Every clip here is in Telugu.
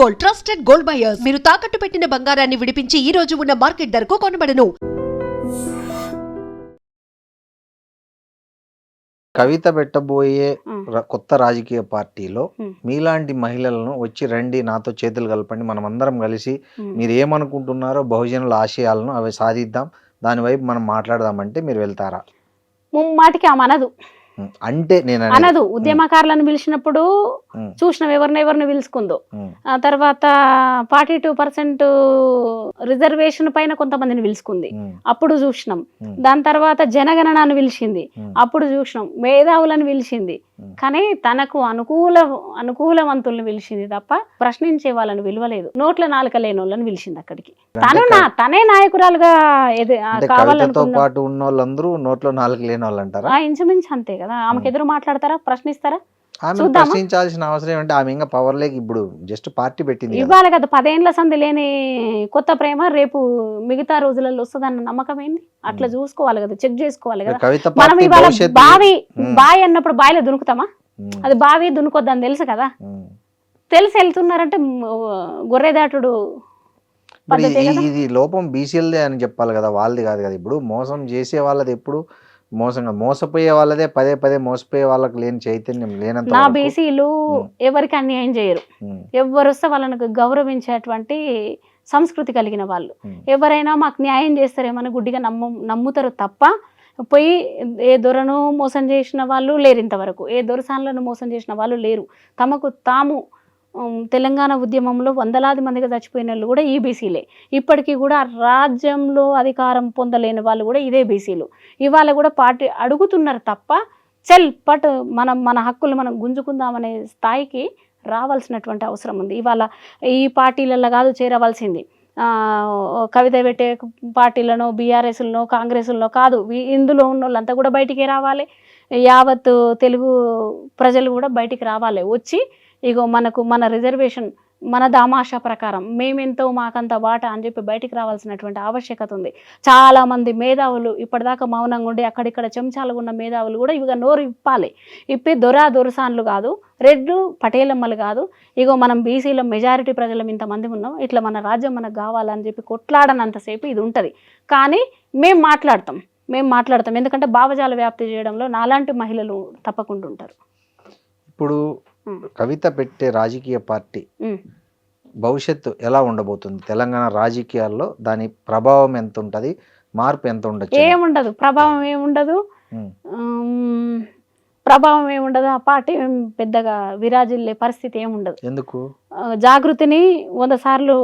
Gold, trusted gold buyers. మీరు తాకట్టు పెట్టిన బంగారాన్ని విడిపించి ఈ రోజు ఉన్న మార్కెట్ ధరకు కొనబడను. కవిత పెట్టబోయే కొత్త రాజకీయ పార్టీలో మీలాంటి మహిళలను వచ్చి రండి, నాతో చేతులు కలపండి, మనం అందరం కలిసి మీరు ఏమనుకుంటున్నారో బహుజనుల ఆశయాలను అవి సాధిద్దాం, దాని వైపు మనం మాట్లాడదామంటే మీరు వెళ్తారా? ముమ్మాటికి ఆమె అనదు. అంటే నేను అనదు. ఉద్యమకారులను పిలిచినప్పుడు చూసినాం ఎవరిని పిలుచుకుందో. ఆ తర్వాత 42% రిజర్వేషన్ పైన కొంతమందిని పిలుచుకుంది, అప్పుడు చూసినాం. దాని తర్వాత జనగణనాన్ని పిలిచింది, అప్పుడు చూసినాం. మేధావులను పిలిచింది, కానీ తనకు అనుకూలవంతుల్ని పిలిచింది తప్ప ప్రశ్నించే వాళ్ళని విలువలేదు. నోట్ల నాలుక లేని వాళ్ళని పిలిచింది అక్కడికి. తనే నాయకురాలుగా పాటు ఉన్న వాళ్ళందరూ నోట్లో నాలుక లేని వాళ్ళు అంటారా? ఇంచుమించు అంతే కదా. ఆమెకు ఎదురు మాట్లాడతారా, ప్రశ్నిస్తారా? ఆమె ప్రశ్నించాల్సిన అవసరం ఏంటంటే ఆమె ఇంకా పవర్ లేక ఇప్పుడు జస్ట్ పార్టీ పెట్టింది. ఇవాళ కదా 10 ఏళ్ల సంధి లేని కొత్త ప్రేమ రేపు మిగతా రోజులలో వస్తుందన్న నమ్మకం ఏంది? అట్లా చూసుకోవాలి కదా, చెక్ చేసుకోవాలి కదా. మనం ఇవాళ బావి అన్నప్పుడు బావిలో దునుకుతామా? అది బావి దునుకొద్దని తెలుసు కదా. తెలిసి వెళ్తున్నారంటే గొర్రెదాటుడు ఇది లోపం బీసీలదే అని చెప్పాలి కదా, వాళ్ళది కాదు కదా. ఇప్పుడు మోసం చేసే వాళ్ళది ఎప్పుడు మోసపోయే వాళ్ళదే పదే మోసపోయే వాళ్ళకి లేని చైతన్యం లేనంత. నా బీసీలు ఎవరికి అన్యాయం చేయరు. ఎవరు వస్తే వాళ్ళని గౌరవించేటువంటి సంస్కృతి కలిగిన వాళ్ళు. ఎవరైనా మాకు న్యాయం చేస్తారేమని గుడ్డిగా నమ్ముతారు తప్ప పోయి ఏ దొరను మోసం చేసిన వాళ్ళు లేరు ఇంతవరకు. ఏ దొరసాన్లను మోసం చేసిన వాళ్ళు లేరు. తమకు తాము తెలంగాణ ఉద్యమంలో వందలాది మందిగా చచ్చిపోయిన వాళ్ళు కూడా ఈ బీసీలే. ఇప్పటికీ కూడా రాజ్యంలో అధికారం పొందలేని వాళ్ళు కూడా ఇదే బీసీలు. ఇవాళ కూడా పార్టీ అడుగుతున్నారు తప్ప మన హక్కులు మనం గుంజుకుందామనే స్థాయికి రావాల్సినటువంటి అవసరం ఉంది. ఇవాళ ఈ పార్టీలలో కాదు చేరవలసింది, కవిత పెట్టే పార్టీలను, బీఆర్ఎస్లను, కాంగ్రెస్లో కాదు, ఇందులో ఉన్న వాళ్ళంతా కూడా బయటికి రావాలి. యావత్ తెలుగు ప్రజలు కూడా బయటికి రావాలి. వచ్చి ఇగో మన రిజర్వేషన్ మన దామాషా ప్రకారం మేమెంతో మాకంత వాటా అని చెప్పి బయటికి రావాల్సినటువంటి ఆవశ్యకత ఉంది. చాలామంది మేధావులు ఇప్పటిదాకా మౌనంగా ఉండి అక్కడిక్కడ చెంచాలుగా ఉన్న మేధావులు కూడా ఇవిగా నోరు ఇప్పాలి. ఇప్పి దొరసాన్లు కాదు, రెడ్లు పటేలమ్మలు కాదు, ఇగో మనం బీసీలో మెజారిటీ ప్రజలం ఇంతమంది ఉన్నాం, ఇట్లా మన రాజ్యం మనకు కావాలని చెప్పి కొట్లాడనంతసేపు ఇది ఉంటుంది. కానీ మేము మాట్లాడతాం ఎందుకంటే భావజాల వ్యాప్తి చేయడంలో నాలాంటి మహిళలు తప్పకుండా ఉంటారు. ఇప్పుడు కవిత పెట్టే రాజకీయ పార్టీ భవిష్యత్తు ఎలా ఉండబోతుంది తెలంగాణ రాజకీయాల్లో? దాని ప్రభావం ఎంత ఉంటుంది, మార్పు ఎంత ఉండొచ్చు? ఏముండదు, ప్రభావం ఏముండదు. ఆ పార్టీ పెద్దగా విరాజిల్లే పరిస్థితి ఏముండదు. ఎందుకు? జాగృతిని 100 సార్లు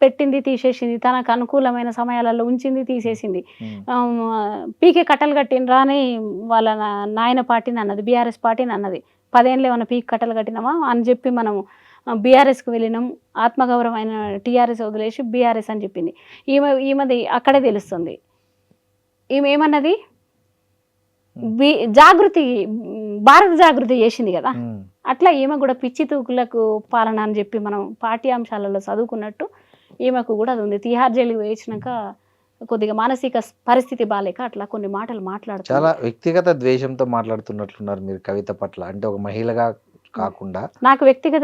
పెట్టింది, తీసేసింది, తనకు అనుకూలమైన సమయాలలో ఉంచింది, తీసేసింది. పీకే కట్టలు కట్టినరా అని వాళ్ళ నాయన పార్టీని అన్నది, బీఆర్ఎస్ పార్టీని అన్నది. 10 ఏళ్ళు ఏమైనా పీక్ కట్టలు కట్టినామా అని చెప్పి మనం బీఆర్ఎస్కి వెళ్ళినాం. ఆత్మగౌరవమైన టీఆర్ఎస్ వదిలేసి బీఆర్ఎస్ అని చెప్పింది. ఈమెది అక్కడే తెలుస్తుంది. ఈమె ఏమన్నది, భారత జాగృతి చేసింది కదా, అట్లా ఈమె కూడా పిచ్చి తూకులకు పాలన అని చెప్పి మనం పాఠ్య అంశాలలో చదువుకున్నట్టు ఈమెకు కూడా అది ఉంది. తిహార్ జైలుకి వేయించినాక కొద్దిగా మానసిక పరిస్థితి బాలేక అట్లా కొన్ని మాటలు మాట్లాడుతున్నారు. చాలా వ్యక్తిగత ద్వేషంతో మాట్లాడుతున్నట్లున్నారు మీరు కవిత పట్ల. అంటే ఒక మహిళగా కాకుండా. నాకు వ్యక్తిగత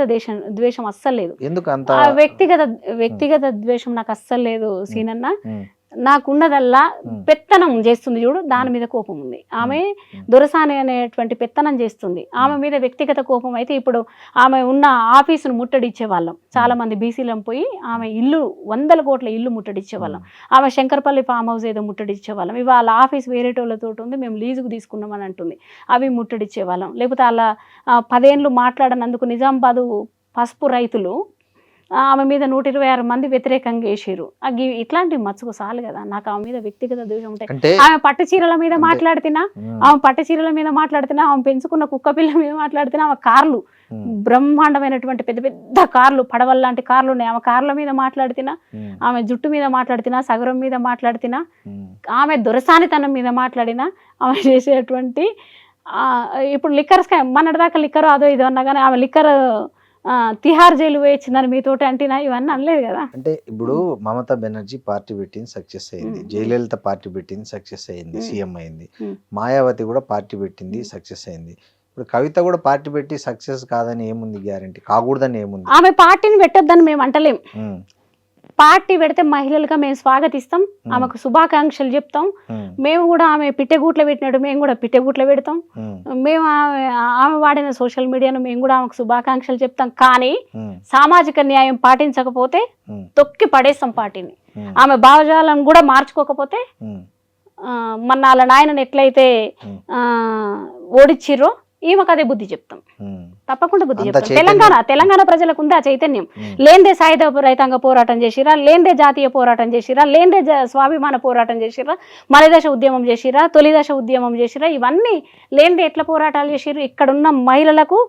ద్వేషం అస్సలు లేదు. ఎందుకు అంత వ్యక్తిగత ద్వేషం నాకు అస్సలు లేదు సీనన్న. నాకున్నదల్లా పెత్తనం చేస్తుంది చూడు, దాని మీద కోపం ఉంది. ఆమె దొరసాని అనేటువంటి పెత్తనం చేస్తుంది. ఆమె మీద వ్యక్తిగత కోపం అయితే ఇప్పుడు ఆమె ఉన్న ఆఫీసును ముట్టడిచ్చే వాళ్ళం చాలా మంది బీసీలం పోయి, ఆమె 100 కోట్ల ఇల్లు ముట్టడిచ్చే వాళ్ళం. ఆమె శంకర్పల్లి ఫామ్ హౌస్ ఏదో ముట్టడిచ్చే వాళ్ళం. ఇవాళ ఆఫీస్ వేరేటోళ్ళతో ఉంది, మేము లీజుకు తీసుకున్నామని అంటుంది, అవి ముట్టడిచ్చే వాళ్ళం. లేకపోతే అలా 10 ఏళ్ళు మాట్లాడనందుకు నిజామాబాదు పసుపు రైతులు ఆమె మీద 126 మంది వ్యతిరేకంగా వేసారు. ఇట్లాంటి మచ్చుకు సాలు కదా. నాకు ఆమె మీద వ్యక్తిగత ద్వేషం ఉంటాయి. ఆమె పట్టు చీరల మీద మాట్లాడుతున్నా, ఆమె పెంచుకున్న కుక్క పిల్ల మీద మాట్లాడుతున్నా, ఆమె కార్లు బ్రహ్మాండమైనటువంటి పెద్ద పెద్ద కార్లు, పడవల్ లాంటి కార్లు ఉన్నాయి, ఆమె కార్ల మీద మాట్లాడుతున్నా, ఆమె జుట్టు మీద మాట్లాడుతున్నా, సగరం మీద మాట్లాడుతున్నా, ఆమె దొరసానితనం మీద మాట్లాడినా, ఆమె చేసేటువంటి ఇప్పుడు లిక్కర్ మొన్నటిదాకా లిక్కర్ అదో ఇదో అన్నా కానీ ఆమె లిక్కర్ తిహార్ జైలు వేయించిందని మీతోటి అంటేనా ఇవన్నీ అనలేదు కదా. అంటే ఇప్పుడు మమతా బెనర్జీ పార్టీ పెట్టింది, సక్సెస్ అయింది. జయలలిత పార్టీ పెట్టింది, సక్సెస్ అయింది, సీఎం అయింది. మాయావతి కూడా పార్టీ పెట్టింది, సక్సెస్ అయింది. ఇప్పుడు కవిత కూడా పార్టీ పెట్టి సక్సెస్ కాదని ఏముంది, గ్యారంటీ కాకూడదని ఏముంది? ఆమె పార్టీని పెట్టొద్దని మేము అంటలేం. ఉమ్, పార్టీ పెడితే మహిళలుగా మేము స్వాగతిస్తాం, ఆమెకు శుభాకాంక్షలు చెప్తాం. మేము కూడా ఆమె పిట్టెగూట్లో పెట్టినట్టు మేము కూడా పిట్టెగూట్లో పెడతాం. మేము ఆమె వాడిన సోషల్ మీడియాను మేము కూడా ఆమెకు శుభాకాంక్షలు చెప్తాం. కానీ సామాజిక న్యాయం పాటించకపోతే తొక్కి పడేస్తాం పార్టీని. ఆమె భావజాలను కూడా మార్చుకోకపోతే మన వాళ్ళ నాయనని ఎట్లయితే ఓడిచ్చిర్రో ఈమెకు అదే బుద్ధి చెప్తాం, తప్పకుండా బుద్ధి చెప్తాం. తెలంగాణ ప్రజలకు ఉంది ఆ చైతన్యం. లేందే సాయుధ రైతాంగ పోరాటం చేసిరా, లేందే జాతీయ పోరాటం చేసిరా, లేందే స్వాభిమాన పోరాటం చేసిరా, మలిదశ ఉద్యమం చేసిరా, తొలిదశ ఉద్యమం చేసిరా, ఇవన్నీ లేందే ఎట్లా పోరాటాలు చేసిర్రు. ఇక్కడున్న మహిళలకు,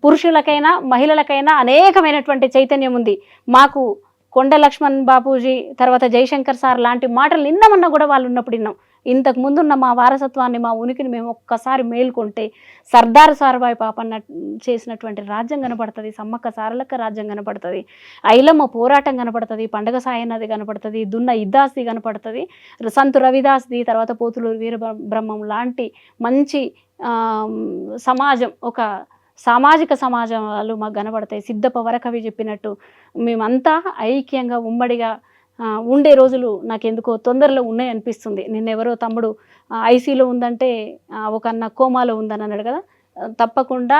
పురుషులకైనా మహిళలకైనా అనేకమైనటువంటి చైతన్యం ఉంది. మాకు కొండ లక్ష్మణ్ బాపూజీ, తర్వాత జయశంకర్ సార్ లాంటి మాటలు నిన్నమన్నా కూడా వాళ్ళు ఉన్నప్పుడు విన్నాం. ఇంతకు ముందున్న మా వారసత్వాన్ని, మా ఉనికిని మేము ఒక్కసారి మేల్కొంటే సర్దార్ సార్వాయి పాపన్న చేసినటువంటి రాజ్యం కనపడుతుంది, సమ్మక్క సారలక్క రాజ్యం కనపడుతుంది, ఐలమ్మ పోరాటం కనపడుతుంది, పండగ సాయన్నది కనపడుతుంది, దున్న ఇద్దాస్ది కనపడుతుంది, సంతు రవిదాస్ది, తర్వాత పోతులూరు వీరబ్రహ్మం లాంటి మంచి సమాజం, ఒక సామాజిక సమాజాలు మాకు కనబడతాయి. సిద్ధప్ప వరకవి చెప్పినట్టు మేమంతా ఐక్యంగా ఉమ్మడిగా ఉండే రోజులు నాకెందుకో తొందరలో ఉన్నాయి అనిపిస్తుంది. నిన్నెవరో తమ్ముడు ఐసీలో ఉందంటే ఒక అన్న కోమాలో ఉందని అన్నాడు కదా. తప్పకుండా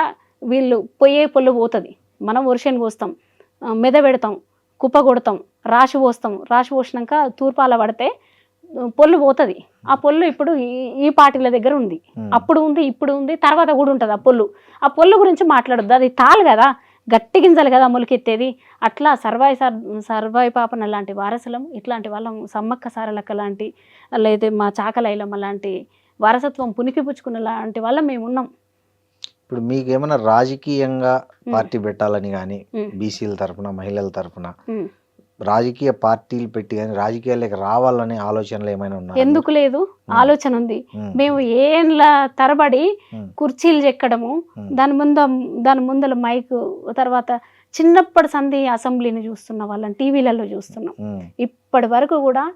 వీళ్ళు పొయ్యే పొల్లు పోతుంది. మనం వర్షాన్ని పోస్తాం, మెద పెడతాం, కుప్ప కొడతాం, రాశి పోస్తాం, రాశి పోసినాక తూర్పాల పడితే పొల్లు పోతుంది. ఆ పొల్లు ఇప్పుడు ఈ పార్టీల దగ్గర ఉంది, అప్పుడు ఉంది, ఇప్పుడు ఉంది, తర్వాత కూడా ఉంటుంది. ఆ పొల్లు గురించి మాట్లాడద్దు, అది తాళ్ళు కదా, గట్టి గింజలు కదా మొలికెత్తేది. అట్లా సర్వాయి పాపన లాంటి వారసులం, ఇట్లాంటి వాళ్ళం, సమ్మక్క సారలక్క లాంటి, లేదా మా చాకలైలమ్మ లాంటి వారసత్వం పుణికిపుచ్చుకున్న లాంటి వాళ్ళం మేము ఉన్నాం. ఇప్పుడు మీకు ఏమైనా రాజకీయంగా పార్టీ పెట్టాలని కానీ, బీసీల తరఫున, మహిళల తరఫున రాజకీయ పార్టీలు పెట్టి కానీ రాజకీయాలకు రావాలనే ఆలోచనలు ఏమైనా ఉన్నాయి? ఎందుకు లేదు, ఆలోచన ఉంది. మేము ఏండ్ల తరబడి కుర్చీలు చెక్కడము, దాని ముందల మైక్, తర్వాత చిన్నప్పటి సంధి అసెంబ్లీని చూస్తున్న వాళ్ళని టీవీలలో చూస్తున్నాం. ఇప్పటి వరకు కూడా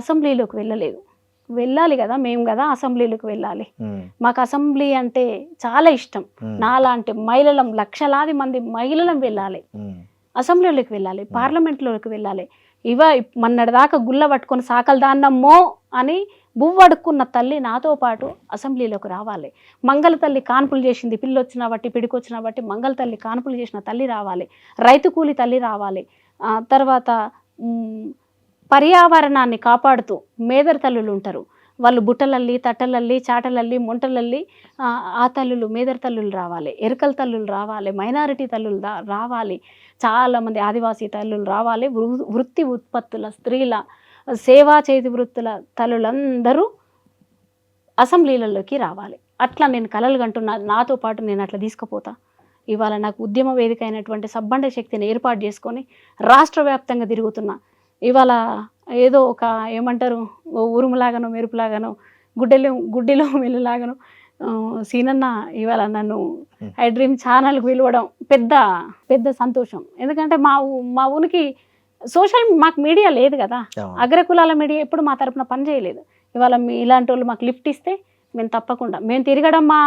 అసెంబ్లీలోకి వెళ్ళలేదు. వెళ్ళాలి కదా, మేము కదా అసెంబ్లీలోకి వెళ్ళాలి. మాకు అసెంబ్లీ అంటే చాలా ఇష్టం. నాలాంటి మహిళలం, లక్షలాది మంది మహిళలం వెళ్ళాలి, అసెంబ్లీలోకి వెళ్ళాలి, పార్లమెంట్లోకి వెళ్ళాలి. మొన్నటిదాకా గుల్ల పట్టుకొని సాకలు దాన్నమ్మో అని బువ్వడుక్కున్న తల్లి నాతో పాటు అసెంబ్లీలోకి రావాలి. మంగళ తల్లి కాన్పులు చేసింది, పిల్లొచ్చినా బట్టి పిడికొచ్చినా బట్టి మంగళ తల్లి కాన్పులు చేసిన తల్లి రావాలి, రైతు కూలి తల్లి రావాలి. తర్వాత పర్యావరణాన్ని కాపాడుతూ మేదర్ తల్లులు ఉంటారు, వాళ్ళు బుట్టలల్లి, తట్టలల్లి, చాటలల్లి, మొంటలల్లి ఆ తల్లులు, మేదర్ తల్లులు రావాలి, ఎరుకల తల్లులు రావాలి, మైనారిటీ తల్లులు రావాలి, చాలామంది ఆదివాసీ తల్లులు రావాలి, వృత్తి ఉత్పత్తుల స్త్రీల, సేవా చేతి వృత్తుల తల్లులందరూ అసెంబ్లీలలోకి రావాలి. అట్లా నేను కలలు కంటున్నా, నాతో పాటు నేను అట్లా తీసుకుపోతా. ఇవాళ నాకు ఉద్యమ వేదిక అయినటువంటి సబ్బండ శక్తిని ఏర్పాటు చేసుకొని రాష్ట్ర వ్యాప్తంగా తిరుగుతున్నా. ఇవాళ ఏదో ఒక ఏమంటారు, ఉరుములాగానో మెరుపులాగానో గుడ్డిలో వెలులాగానో సీనన్న ఇవాళ నన్ను ఐ డ్రీమ్ ఛానల్కి పిలవడం పెద్ద సంతోషం. ఎందుకంటే మా ఊనికి మాకు మీడియా లేదు కదా, అగ్రకులాల మీడియా ఎప్పుడు మా తరపున పని చేయలేదు. ఇవాళ ఇలాంటి వాళ్ళు మాకు లిఫ్ట్ ఇస్తే మేము తప్పకుండా, మేము తిరగడం, మా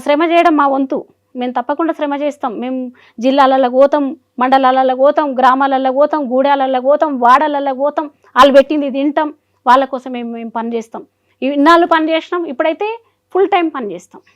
శ్రమ చేయడం మా వంతు, మేము తప్పకుండా శ్రమ చేస్తాం. మేము జిల్లాలలో పోతాం, మండలాలలో పోతాం, గ్రామాలలో పోతాం, గూడాలలో పోతాం, వాడలలో పోతాం, వాళ్ళు పెట్టింది తింటాం, వాళ్ళ కోసం మేము పని చేస్తాం. ఇన్నాళ్ళు పని చేసినాం, ఇప్పుడైతే ఫుల్ టైం పని చేస్తాం.